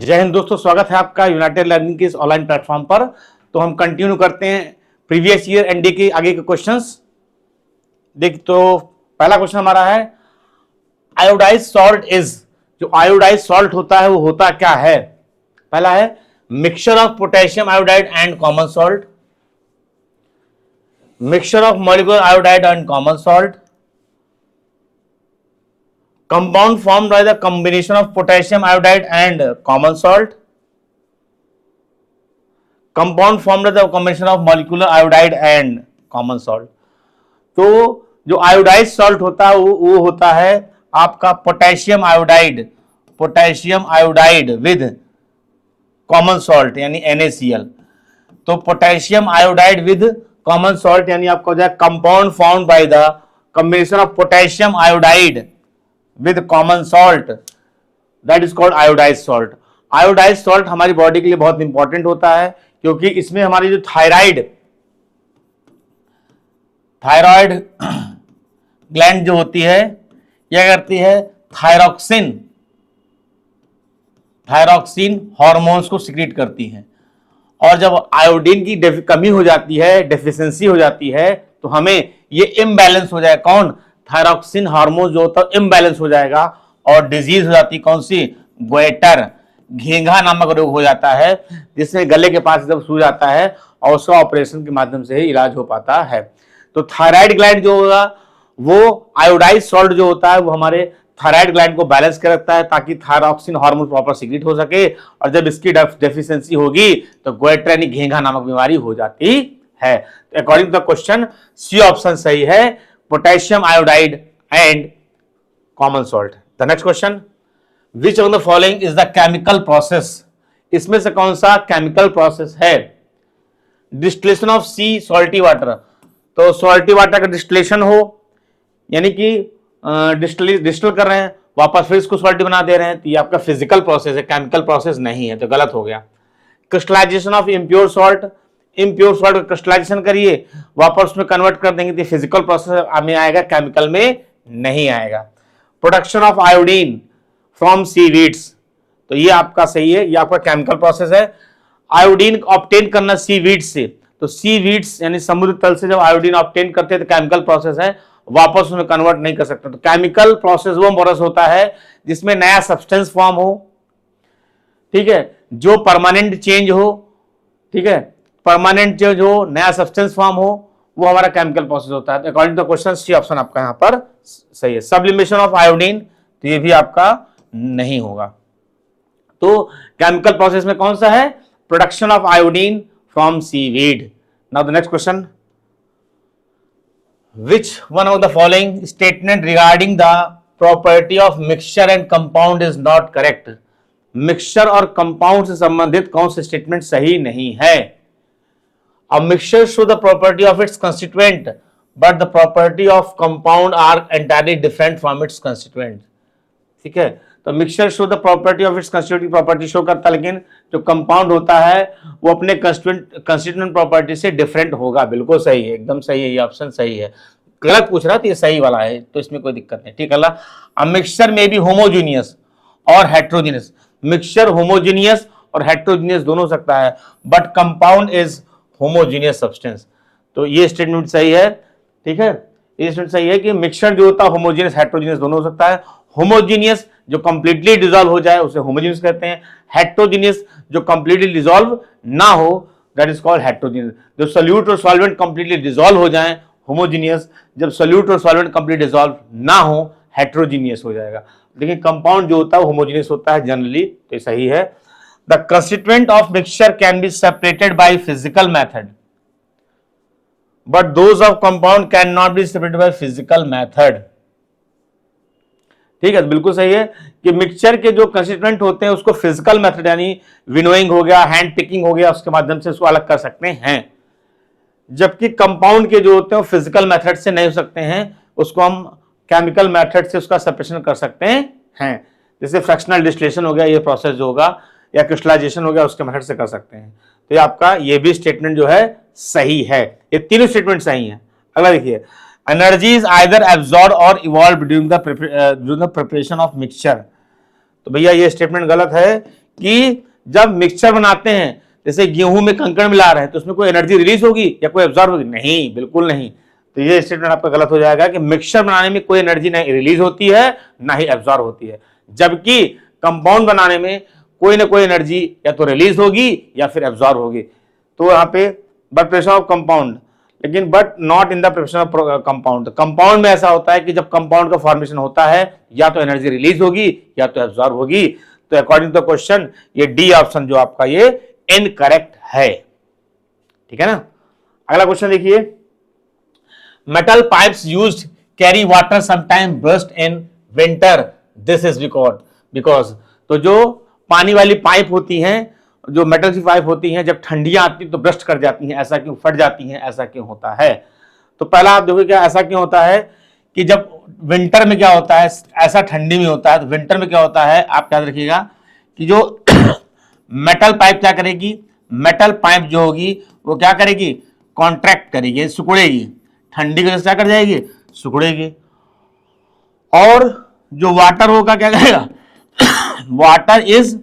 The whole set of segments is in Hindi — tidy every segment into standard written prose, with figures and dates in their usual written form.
जय हिंद दोस्तों, स्वागत है आपका यूनाइटेड लर्निंग के इस ऑनलाइन प्लेटफॉर्म पर। तो हम कंटिन्यू करते हैं प्रीवियस ईयर एनडी के आगे के क्वेश्चंस। देख, तो पहला क्वेश्चन हमारा है आयोडाइज सॉल्ट इज। जो आयोडाइज सॉल्ट होता है वो होता क्या है? पहला है mixture of potassium iodide and common salt, mixture of molecular iodide and common salt, compound formed by the combination of potassium iodide and common salt, compound formed by the combination of molecular iodide and common salt। तो जो आयोडाइज सॉल्ट होता है वो होता है आपका potassium iodide with common salt यानी NaCl। तो potassium iodide with common salt यानी आपका हो जाए compound formed by the combination of potassium iodide with common salt, that is called iodized salt। iodized salt हमारी बॉडी के लिए बहुत इंपॉर्टेंट होता है क्योंकि इसमें हमारी जो थायराइड ग्लैंड जो होती है क्या करती है, थायरॉक्सिन हार्मोन्स को सिक्रीट करती है। और जब आयोडीन की कमी हो जाती है, डेफिशिएंसी हो जाती है, तो हमें ये इम्बैलेंस हो जाए, कौन, थायरॉक्सिन हार्मोन जो होता है इम्बैलेंस हो जाएगा और डिजीज हो जाती है, कौन सी, गोइटर, घेंघा नामक रोग हो जाता है, जिसमें गले के पास जब सूज जाता है और उसका ऑपरेशन के माध्यम से ही इलाज हो पाता है। तो थायराइड ग्लैंड जो होगा वो आयोडाइज सॉल्ट जो होता है वो हमारे थायराइड ग्लैंड को बैलेंस कर रखता है ताकि थायरॉक्सिन हार्मोन प्रॉपर सिक्रीट हो सके। और जब इसकी डेफिशिएंसी होगी तो गोइटर यानी घेंघा नामक बीमारी हो जाती है। According to the question c option सही है, potassium iodide and common salt. The next question, which of the following is the chemical process. इसमें से कौन सा केमिकल प्रोसेस है? Distillation of sea salty water. तो सॉल्टी वाटर का डिस्टिलेशन हो यानी कि डिस्टिल कर रहे हैं, वापस फिर इसको सॉल्टी बना दे रहे हैं, तो ये आपका फिजिकल प्रोसेस है, केमिकल प्रोसेस नहीं है, तो गलत हो गया। क्रिस्टलाइजेशन ऑफ इम्प्योर सॉल्ट का क्रिस्टलाइजेशन करिए, वापस उसमें कन्वर्ट कर देंगे, तो फिजिकल प्रोसेस में आएगा, केमिकल में नहीं आएगा। Production of iodine from seaweeds, तो ये आपका सही है, ये आपका केमिकल प्रोसेस है। आयोडीन ऑब्टेन करना सीवीड्स से, तो सीवीड्स यानी समुद्र तल से जब आयोडीन ऑब्टेन करते हैं तो केमिकल प्रोसेस है, वापस उसमें कन्वर्ट नहीं कर सकते। तो केमिकल प्रोसेस वो प्रोसेस होता है जिसमें नया सब्सटेंस फॉर्म हो, ठीक है, जो परमानेंट चेंज हो, ठीक है, परमानेंट जो नया सब्सटेंस फॉर्म हो, वो हमारा केमिकल प्रोसेस होता है। According to question c option आपका यहां पर सही है। सब्लिमेशन ऑफ आयोडीन, तो ये भी आपका नहीं होगा। तो केमिकल प्रोसेस में कौन सा है, production of iodine from seaweed. Now the next question, which one of the following statement regarding the property of mixture and compound is not correct। Mixture और कंपाउंड से संबंधित कौन से स्टेटमेंट सही नहीं है? A mixture show the property of its constituent, but the property of compound are entirely different from its constituent। ठीक है, तो mixture show the property of its constituent property show करता है, लेकिन जो कंपाउंड होता है वो अपने कंस्टिट्यूएंट प्रॉपर्टी से डिफरेंट होगा। बिल्कुल सही है, एकदम सही है, ये ऑप्शन सही है। गलत पूछ रहा था, ये सही वाला है, तो इसमें कोई दिक्कत नहीं, ठीक है। अ मिक्सचर में भी होमोजीनियस और हेट्रोजीनियस, मिक्सचर होमोजीनियस और हेट्रोजीनियस दोनों हो सकता है, but compound is homogeneous substance. तो ये स्टेटमेंट सही है, ठीक है, ये स्टेटमेंट सही है कि मिक्सचर जो होता है होमोजीनियस हेट्रोजीनियस दोनों हो सकता है। होमोजीनियस जो कंप्लीटली डिसॉल्व हो जाए उसे होमोजीनियस कहते हैं, हेट्रोजीनियस जो कंप्लीटली डिसॉल्व ना हो दैट इज कॉल्ड हेट्रोजीनियस। जो सोल्यूट और सॉल्वेंट कंप्लीटली डिसॉल्व हो जाए होमोजीनियस, जब सोल्यूट और सॉल्वेंट कंप्लीट डिसॉल्व ना हो हेट्रोजीनियस हो जाएगा। लेकिन कंपाउंड जो होता है होमोजीनियस होता है जनरली, तो सही है। The constituent of mixture can be separated by physical method, but those of compound can not be separated by physical method. ठीक है, बिल्कुल सही है कि मिक्सचर के जो कंस्टिट्यूएंट होते हैं उसको फिजिकल मेथड यानी विनोइंग हो गया, हैंड पिकिंग हो गया, उसके माध्यम से उसको अलग कर सकते हैं, जबकि कंपाउंड के जो होते हैं वो फिजिकल मेथड से नहीं हो सकते हैं, उसको हम केमिकल मेथड से उसका सेपरेशन कर सकते हैं। जैसे फ्रैक्शनल डिस्टिलेशन हो गया, ये प्रोसेस जो होगा, या क्रिस्टलाइजेशन हो गया, उसके मेथड से कर सकते हैं। तो ये आपका ये भी स्टेटमेंट जो है सही है, ये तीनों स्टेटमेंट सही है। अगला देखिए, एनर्जी इज आइदर एब्जॉर्ब और evolve during the preparation of mixture. तो भैया ये स्टेटमेंट गलत है कि जब मिक्सचर बनाते हैं, जैसे गेहूं में कंकड़ मिला रहे हैं, तो उसमें कोई एनर्जी रिलीज होगी या कोई एब्जॉर्ब होगी? नहीं, बिल्कुल नहीं। तो ये स्टेटमेंट आपका गलत हो जाएगा कि मिक्सचर बनाने में कोई एनर्जी नहीं रिलीज होती है, ना ही एब्जॉर्ब होती है, जबकि कंपाउंड बनाने में कोई ना कोई एनर्जी या तो रिलीज होगी या फिर एब्जॉर्ब होगी। तो यहाँ पे बट प्रेशन ऑफ कंपाउंड, लेकिन but not in the preparation of compound. Compound में ऐसा होता है कि जब कंपाउंड का फॉर्मेशन होता है, या तो एनर्जी रिलीज होगी या तो एब्जॉर्ब होगी। तो अकॉर्डिंग टू द क्वेश्चन ये डी ऑप्शन जो आपका ये इनकरेक्ट है। ठीक है ना। अगला क्वेश्चन देखिए, metal pipes used carry water sometime burst in winter, this is because तो जो पानी वाली पाइप होती हैं, जो मेटल की पाइप होती हैं, जब ठंडियां आती तो ब्रस्ट कर जाती हैं, ऐसा क्यों? फट जाती हैं, ऐसा क्यों होता है? तो पहला आप देखो क्या ऐसा क्यों होता है कि जब विंटर में क्या होता है, ऐसा ठंडी में होता है, तो विंटर में क्या होता है आप याद रखिएगा कि जो मेटल पाइप क्या करेगी, मेटल पाइप जो होगी वो क्या करेगी, कॉन्ट्रैक्ट करेगी, सिकुड़ेगी, ठंडी की वजह से क्या कर जाएगी, सिकुड़ेगी। और जो वाटर होगा क्या करेगा, वाटर इज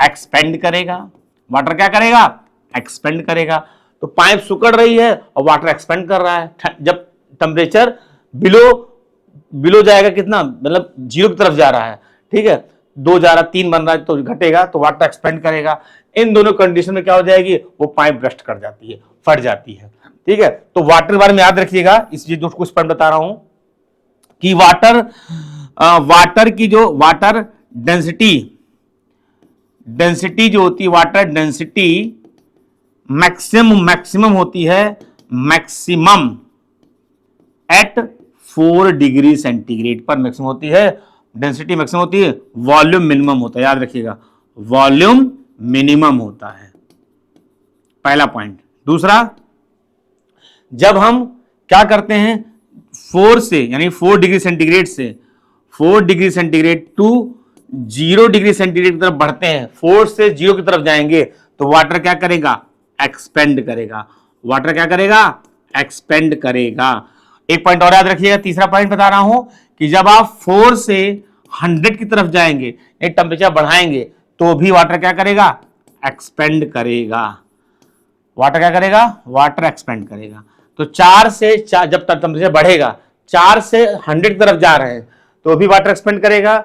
एक्सपेंड करेगा, वाटर क्या करेगा, एक्सपेंड करेगा। तो पाइप सिकुड़ रही है और वाटर एक्सपेंड कर रहा है। जब टेम्परेचर बिलो जाएगा कितना, मतलब जीरो की तरफ जा रहा है, ठीक है, 2 जा रहा 3 बन रहा है तो घटेगा, तो वाटर एक्सपेंड करेगा। इन दोनों कंडीशन में क्या हो जाएगी, वो पाइप ब्रस्ट कर जाती है, फट जाती है। ठीक है, तो वाटर के बारे में याद रखिएगा, इसलिए जो कुछ पॉइंट बता रहा हूं कि वाटर की जो वाटर डेंसिटी जो होती है, वाटर डेंसिटी मैक्सिमम होती है, मैक्सिमम एट 4 डिग्री सेंटीग्रेड पर मैक्सिमम होती है, डेंसिटी मैक्सिमम होती है, वॉल्यूम मिनिमम होता है, याद रखिएगा वॉल्यूम मिनिमम होता है, पहला पॉइंट। दूसरा, जब हम क्या करते हैं 4 से यानी 4 डिग्री सेंटीग्रेड से 4 degree centigrade to 0 degree centigrade की तरफ बढ़ते हैं, 4 से 0 की तरफ जाएंगे, तो वाटर क्या करेगा, एक्सपेंड करेगा, वाटर क्या करेगा, एक्सपेंड करेगा। एक पॉइंट और याद रखिएगा, तीसरा पॉइंट बता रहा हूं कि जब आप 4 से 100 की तरफ जाएंगे, टेम्परेचर बढ़ाएंगे, तो भी वाटर क्या करेगा, एक्सपेंड करेगा, वाटर क्या करेगा, वाटर एक्सपेंड करेगा। तो 4 से 4 जब तक टेम्परेचर बढ़ेगा, 4 से 100 की तरफ जा रहे हैं तो भी वाटर एक्सपेंड करेगा,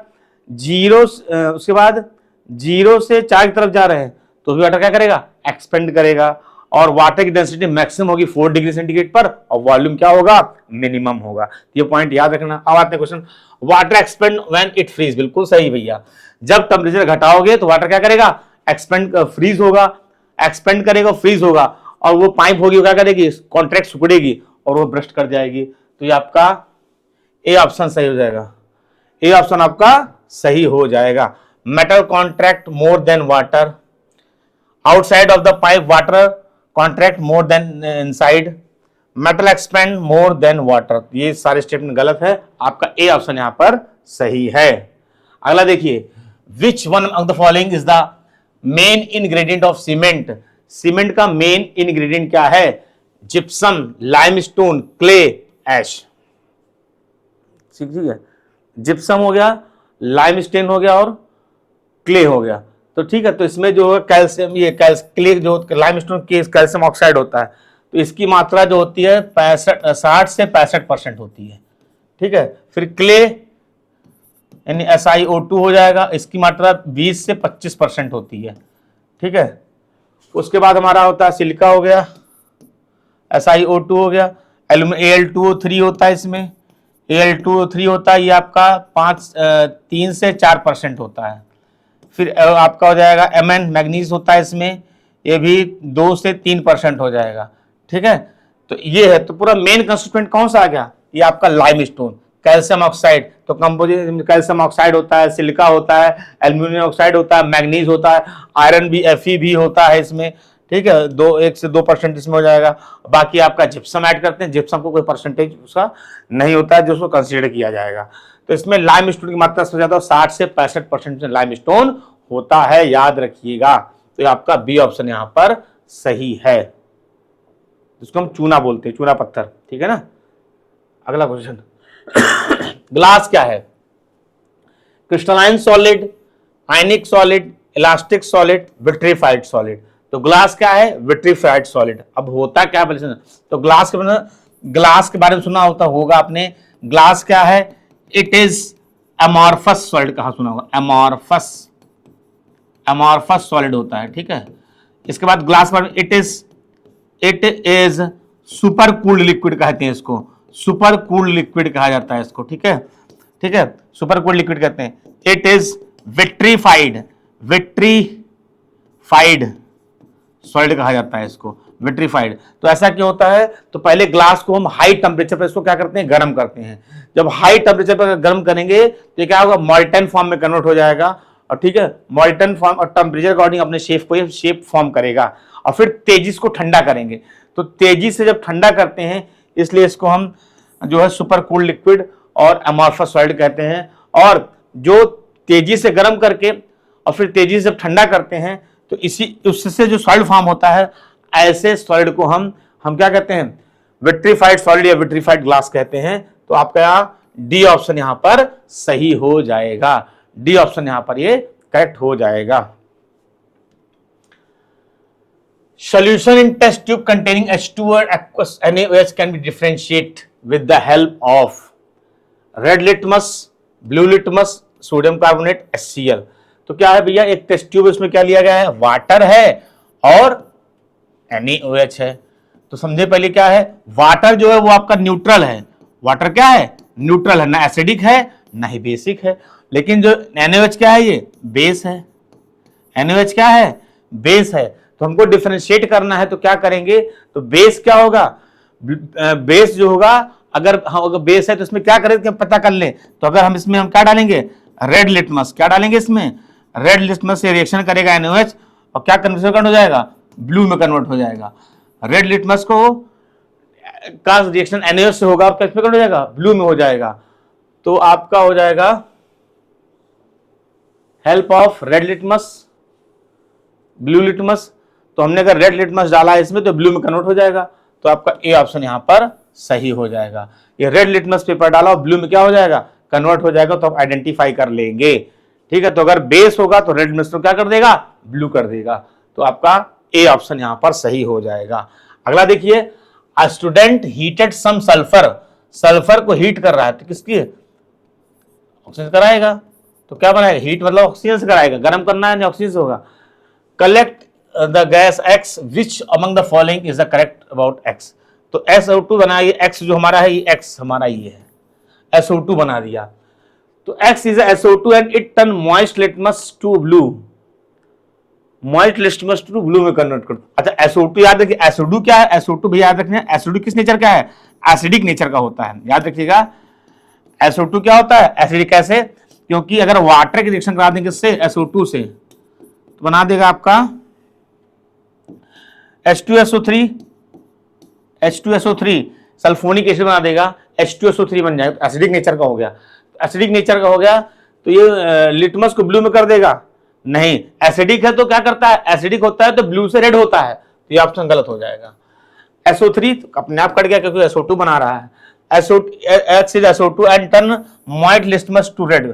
उसके बाद 0 से 4 की तरफ जा रहे हैं तो भी वाटर क्या करेगा, एक्सपेंड करेगा। और वाटर की डेंसिटी मैक्सिमम होगी 4 डिग्री सेंटीग्रेड पर, और वॉल्यूम क्या होगा, मिनिमम होगा। ये पॉइंट याद रखना। अब आते हैं question, water expand when it freeze, बिल्कुल सही भैया, जब टेम्परेचर घटाओगे तो वाटर क्या करेगा, एक्सपेंड फ्रीज होगा, एक्सपेंड करेगा, फ्रीज होगा, और वो पाइप होगी वो क्या करेगी, कॉन्ट्रैक्ट सिकुड़ेगी और वो ब्रस्ट कर जाएगी। तो ये आपका ए ऑप्शन सही हो जाएगा, ए ऑप्शन आपका सही हो जाएगा। Metal contract more than water, outside of the pipe water contract more than inside, metal expand more than water. ये सारे स्टेटमेंट गलत है, आपका ए ऑप्शन यहां पर सही है। अगला देखिए, which one of the following is the main ingredient of cement. Cement का मेन इंग्रेडिएंट क्या है, जिप्सम, लाइमस्टोन, क्ले, ऐश। ठीक है, जिप्सम हो गया, लाइमस्टोन हो गया और क्ले हो गया। तो ठीक है, तो इसमें जो कैल्शियम, ये क्ले जो लाइमस्टोन के कैल्शियम ऑक्साइड होता है, तो इसकी मात्रा जो होती है 60 से 65% होती है। ठीक है, फिर क्ले यानी SiO2 हो जाएगा, इसकी मात्रा 20 से 25% होती है। ठीक है, उसके बाद हमारा होता है सिलिका हो गया, SiO2 हो गया, Al2O3 होता है, इसमें Al2O3 होता है, ये आपका 3 से 4% होता है। फिर आपका हो जाएगा Mn, मैग्नीज होता है इसमें, ये भी 2 से 3% हो जाएगा। ठीक है, तो ये है, तो पूरा मेन कंस्टिट्यूएंट कौन सा आ गया, ये आपका लाइमस्टोन, कैल्शियम ऑक्साइड, तो कंपोजिट कैल्शियम ऑक्साइड होता है, सिलिका होता है, एल्यूमिनियम ऑक्साइड होता है, मैग्नीज होता है, आयरन भी Fe भी होता है इसमें। ठीक है, 1 से 2% इसमें हो जाएगा। बाकी आपका जिप्सम ऐड करते हैं, जिप्सम को कोई परसेंटेज उसका नहीं होता है जो उसको कंसीडर किया जाएगा। तो इसमें लाइमस्टोन की मात्रा सबसे ज्यादा 60 से 65% लाइमस्टोन होता है, याद रखिएगा। तो आपका बी ऑप्शन यहां पर सही है, जिसको हम चूना बोलते हैं, चूना पत्थर। ठीक है ना। अगला क्वेश्चन, ग्लास क्या है, क्रिस्टलाइन सॉलिड, आयनिक solid, elastic solid, vitrified solid. तो ग्लास क्या है? Vitrified solid. अब होता क्या है? तो ग्लास के बारे में सुना होगा आपने। ग्लास क्या है? It is amorphous solid. कहा सुना होगा? अमॉर्फस सॉलिड होता है, ठीक है। इसके बाद ग्लास पर it is super cooled liquid कहते हैं इसको, सुपर कूल्ड लिक्विड कहा जाता है इसको, ठीक है, ठीक है, सुपर कूल्ड लिक्विड कहते हैं। इट इज विट्रीफाइड सॉलिड कहा जाता है इसको, विट्रीफाइड। तो ऐसा क्यों होता है? तो पहले ग्लास को हम हाई टेम्परेचर पर इसको क्या करते हैं? गर्म करते हैं। जब हाई टेम्परेचर पर गर्म करेंगे तो क्या होगा? मॉल्टन फॉर्म में कन्वर्ट हो जाएगा, और ठीक है, मॉल्टन फॉर्म और टेम्परेचर अकॉर्डिंग अपने शेप फॉर्म करेगा, और फिर तेजी इसको ठंडा करेंगे। तो तेजी से जब ठंडा करते हैं, इसलिए इसको हम जो है सुपर कूल्ड लिक्विड और अमॉर्फस सॉलिड कहते हैं। और जो तेजी से गर्म करके और फिर तेजी से जब ठंडा करते हैं, तो उससे जो सॉलिड फॉर्म होता है, ऐसे सॉलिड को हम क्या कहते हैं? विट्रीफाइड सॉलिड या विट्रीफाइड ग्लास कहते हैं। तो आपका डी ऑप्शन यहां पर सही हो जाएगा। डी ऑप्शन यहां पर ये करेक्ट हो जाएगा। Solution in test tube containing H2 or aqueous NaOH can be differentiated with the help of red litmus, blue litmus, sodium carbonate, HCl। तो क्या है भैया? एक टेस्ट ट्यूब, इसमें क्या लिया गया है? वाटर है और NaOH है। तो समझे पहले क्या है? वाटर जो है वो आपका न्यूट्रल है। वाटर क्या है? न्यूट्रल है, ना एसिडिक है ना ही बेसिक है। लेकिन जो NaOH क्या है? ये बेस है। NaOH क्या है? बेस है। तो हमको डिफरेंशिएट करना है, तो क्या करेंगे? तो बेस क्या होगा? बेस जो होगा, अगर बेस है तो इसमें क्या करें कि पता कर लें। तो अगर हम इसमें क्या डालेंगे? Red litmus. क्या डालेंगे इसमें? रेड लिटमस से रिएक्शन करेगा NaOH, और क्या कन्वर्ट हो जाएगा? ब्लू में कन्वर्ट हो जाएगा। रेड लिटमस का रिएक्शन NaOH से होगा, किस में कन्वर्ट हो जाएगा? ब्लू में हो जाएगा। तो आपका हो जाएगा help of red litmus, blue litmus. तो हमने अगर रेड लिटमस डाला है इसमें, तो ब्लू में कन्वर्ट हो जाएगा। तो आपका ए ऑप्शन यहां पर सही हो जाएगा। ये रेड लिटमस पेपर डाला और ब्लू में क्या हो जाएगा? कन्वर्ट हो जाएगा। तो आप आइडेंटिफाई कर लेंगे, ठीक है। तो अगर बेस होगा तो रेड लिटमस को क्या कर देगा? ब्लू कर देगा। तो आपका ए ऑप्शन यहां पर सही हो जाएगा। अगला देखिए, a student heated some sulphur को हीट कर रहा है, तो किसकी? ऑक्सीजन कराएगा। तो क्या बनाएगा? हीट मतलब ऑक्सीजन से कराएगा। गर्म करना है, ऑक्सीजन से होगा। Collect the gas X which among the following is the correct about X। तो SO2 बनाइए, X जो हमारा है, ये X हमारा ये है, SO2 बना दिया। तो X is SO2 and it turn moist litmus to blue. Moist litmus to blue में कन्वर्ट कर। अच्छा, SO2 याद रखिए। SO2 क्या है? SO2 भी याद रखना है। SO2 किस नेचर का है? एसिडिक नेचर का होता है, याद रखिएगा। SO2 क्या होता है? एसिडिक। कैसे? क्योंकि अगर वाटर की रिएक्शन करा देंगे इससे, SO2 से, तो बना देगा आपका H2SO3 सल्फोनिक एसिड बना देगा, H2SO3 बन जाएगा। एसिडिक नेचर का हो गया। एसिडिक नेचर का हो गया तो ये लिटमस को ब्लू में कर देगा? नहीं। एसिडिक है तो क्या करता है? एसिडिक होता है तो ब्लू से रेड होता है। तो ये ऑप्शन गलत हो जाएगा। SO3 अपने आप कट गया क्योंकि SO2 बना रहा है। X is SO2 and turn moist litmus to red.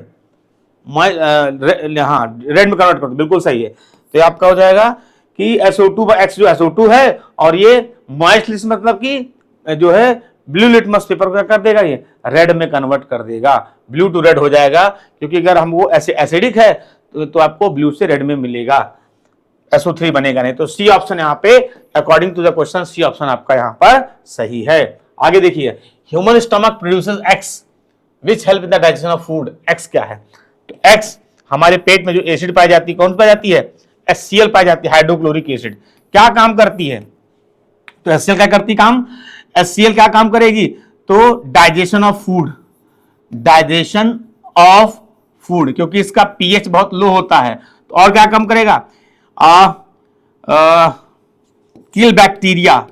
हाँ, रेड में कन्वर्ट कर दो, बिल्कुल सही है। तो ये आपका हो जाएगा कि SO2 X जो SO2 है, और ये मॉइस्ट लिटमस मतलब कि जो है ब्लू लिटमस पेपर को कर देगा? ये रेड में कन्वर्ट कर देगा। ब्लू टू रेड हो जाएगा, क्योंकि अगर हम वो ऐसे एसिडिक है तो आपको ब्लू से रेड में मिलेगा, SO3 बनेगा नहीं। तो सी ऑप्शन यहाँ पे according to the question c option आपका यहाँ पर सही है। आगे देखिए, human stomach produces X which help in the digestion of food. X क्या है? तो X हमारे पेट में जो एसिड पाई जाती है, कौन पाई जाती है? HCl पाई जाती है, हाइड्रोक्लोरिक एसिड। क्या काम करती है? तो HCl क्या करती काम? HCl क्या काम करेगी? तो डाइजेशन ऑफ फूड, क्योंकि इसका pH बहुत लो होता है। तो और क्या काम करेगा? किल बैक्टीरिया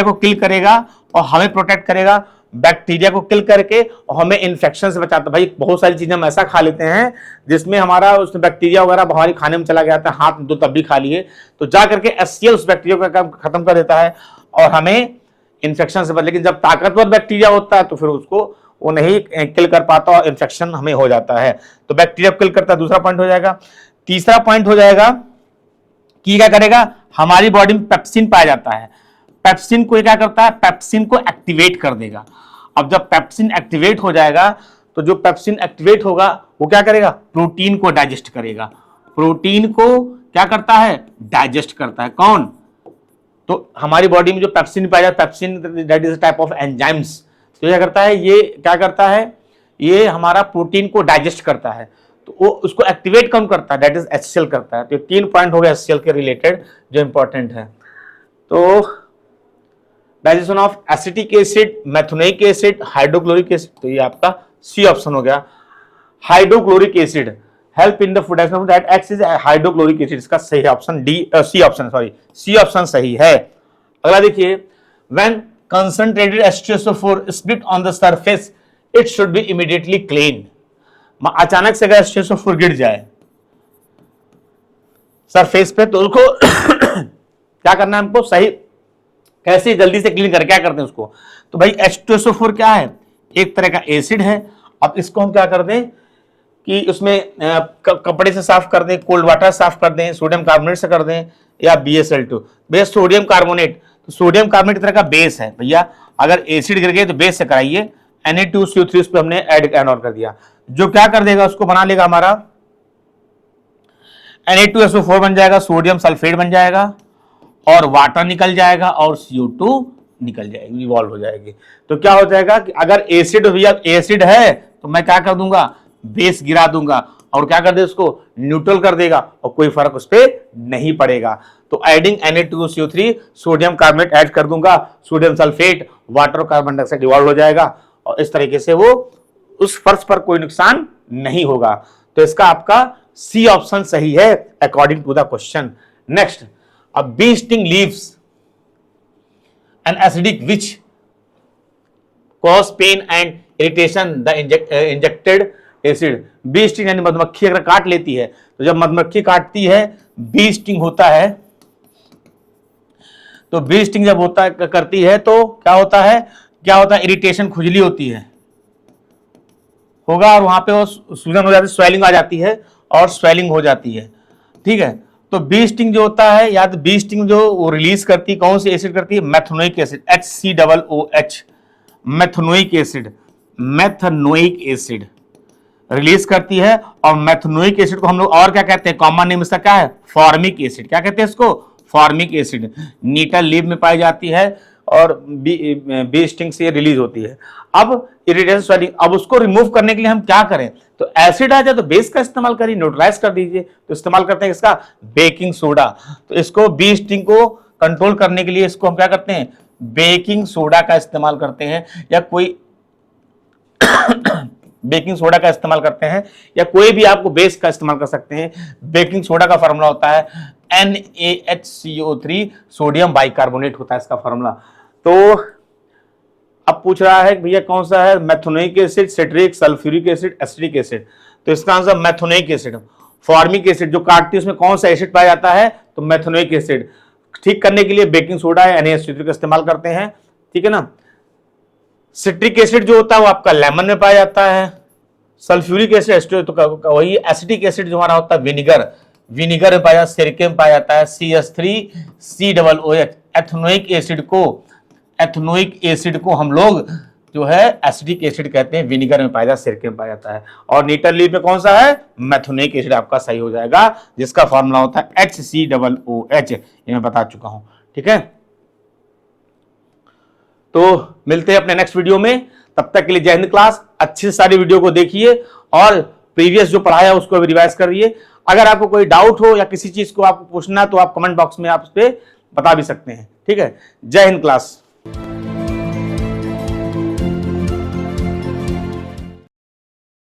को किल करेगा और हमें प्रोटेक्ट करेगा। बैक्टीरिया को किल करके और हमें इन्फेक्शन से बचाता है। भाई बहुत सारी चीजें हम ऐसा खा लेते हैं जिसमें हमारा उसमें बैक्टीरिया वगैरह हमारे खाने में चला गया था, हाथ में तो तब भी खा लिए, तो जा करके HCl उस बैक्टीरिया का काम खत्म कर देता है और हमें इन्फेक्शन से बच। लेकिन जब ताकतवर बैक्टीरिया होता है तो फिर उसको वो नहीं किल कर पाता और इन्फेक्शन हमें हो जाता है। तो बैक्टीरिया किल करता है, दूसरा पॉइंट हो जाएगा। तीसरा पॉइंट हो जाएगा कि क्या करेगा, हमारी बॉडी में पेप्सिन पाया जाता है, पेप्सिन को क्या करता है, पेप्सिन को एक्टिवेट कर देगा। अब जब पेप्सिन एक्टिवेट हो जाएगा तो जो पेप्सिन एक्टिवेट होगा वो क्या करेगा, प्रोटीन को डाइजेस्ट करेगा, प्रोटीन को क्या करता है, डाइजेस्ट करता है। कौन, तो हमारी बॉडी में जो पेप्सिन पाया जाता है, pepsin that is type of enzymes, तो क्या करता है, ये क्या करता है, ये हमारा प्रोटीन को डाइजेस्ट करता है, तो वो उसको एक्टिवेट कौन करता है, दैट इज HCl करता है। तो 3 पॉइंट हो गए HCl के रिलेटेड जो इंपॉर्टेंट है। तो digestion of acetic acid, methanoic acid, hydrochloric acid, तो ये आपका सी ऑप्शन हो गया। Hydrochloric acid help in the food digestion, that act is hydrochloric acid, इसका सही ऑप्शन सी ऑप्शन सही है। अगला देखिए, when concentrated H2SO4 split on the surface, it should be immediately clean। अचानक से अगर H2SO4 गिर जाए सरफेस पे तो उसको क्या करना है हमको, सही कैसे जल्दी से क्लीन कर, क्या करते हैं उसको, तो भाई H2SO4 क्या है, एक तरह का एसिड है। अब इसको हम क्या कर दें कि उसमें कपड़े से साफ कर दें, कोल्ड वाटर साफ कर दें, सोडियम कार्बोनेट से कर दें, या BSL2 बेस सोडियम कार्बोनेट, तो सोडियम कार्बोनेट तरह का बेस है भैया, अगर एसिड गिर गए तो बेस से कराइए, Na2CO3 उस पर हमने ऐड ऑन कर दिया, जो क्या कर देगा, उसको बना लेगा हमारा Na2SO4 बन जाएगा, सोडियम सल्फेट बन जाएगा, और वाटर निकल जाएगा, और CO2 निकल जाएगी, इवॉल्व हो जाएगी। तो क्या हो जाएगा कि अगर एसिड भैया एसिड है तो मैं क्या कर दूंगा, बेस गिरा दूंगा, और क्या कर दे, उसको न्यूट्रल कर देगा, और कोई फर्क उस पर नहीं पड़ेगा। तो adding Na2CO3 sodium carbonate add कर दूंगा, सोडियम सल्फेट, वाटर और कार्बन डाइऑक्साइड डिवॉल्व हो जाएगा, और इस तरीके से वो उस फर्श पर कोई नुकसान नहीं होगा। तो इसका आपका सी ऑप्शन सही है according to the question. Next, a bee sting leaves an acidic which cause pain and irritation the injected acid. Bee sting यानी मधुमक्खी अगर काट लेती है, तो जब मधुमक्खी काटती है बी स्टिंग होता है, तो बी स्टिंग जब होता है करती है तो क्या होता है, इरिटेशन, खुजली होती है, होगा, और वहां पे वो सूजन हो जाती है, स्वेलिंग आ जाती है, और स्वेलिंग हो जाती है, ठीक है। तो बी स्टिंग जो होता है, या तो बी स्टिंग जो वो रिलीज करती है, कौन सी एसिड करती है, methanoic acid, HCOOH, methanoic acid release करती है। और मैथनोइक एसिड को हम लोग और क्या कहते हैं, कॉमन नेम इसका क्या है, फॉर्मिक एसिड, क्या कहते हैं इसको, फॉर्मिक एसिड, नीटल लीव में पाई जाती है, और बी स्टिंग से रिलीज होती है। अब इरिटेशन स्वेलिंग, अब उसको रिमूव करने के लिए हम क्या करें, तो एसिड आ जाए तो बेस का इस्तेमाल करिए, न्यूट्रलाइज कर दीजिए, तो इस्तेमाल करते हैं इसका बेकिंग सोडा। तो इसको बी स्टिंग को कंट्रोल करने के लिए इसको हम क्या करते हैं, बेकिंग सोडा का इस्तेमाल करते हैं, या कोई बेकिंग सोडा का इस्तेमाल करते हैं, या कोई भी आपको बेस का इस्तेमाल कर सकते हैं। बेकिंग सोडा का फॉर्मूला होता है NaHCO3 सोडियम बाइकार्बोनेट होता है इसका फॉर्मूला। तो अब पूछ रहा है भैया कौन सा है, methanoic acid, citric, sulphuric acid, acetic acid, तो इसका answer methanoic acid. Formic acid जो काटती है उसमें कौन सा एसिड पाया जाता है, तो मैथोनिक एसिड। ठीक करने के लिए बेकिंग सोडा या NaHCO3 का इस्तेमाल करते हैं, ठीक है ना। सिट्रिक एसिड जो होता है वो आपका लेमन में पाया जाता है। सल्फ्यूरिक एसिड तो वही, एसिटिक एसिड जो हमारा होता है विनीगर में पाया जाता है, सिरके में पाया जाता है, CH3COOH। एथनोइक एसिड को हम लोग जो है एसिटिक एसिड कहते हैं, विनीगर में पाया जाता है, सिरके में पाया जाता है। और नीटल लीफ में कौन सा है, मैथोनिक एसिड आपका सही हो जाएगा, जिसका फॉर्मूला होता है HCOOH, ये मैं बता चुका हूं, ठीक है। तो मिलते हैं अपने नेक्स्ट वीडियो में, तब तक के लिए जय हिंद क्लास। अच्छी सारी वीडियो को देखिए और प्रीवियस जो पढ़ाया उसको भी रिवाइज करिए। अगर आपको कोई डाउट हो या किसी चीज को आपको पूछना है तो आप कमेंट बॉक्स में आप उस पर बता भी सकते हैं, ठीक है। जय हिंद क्लास।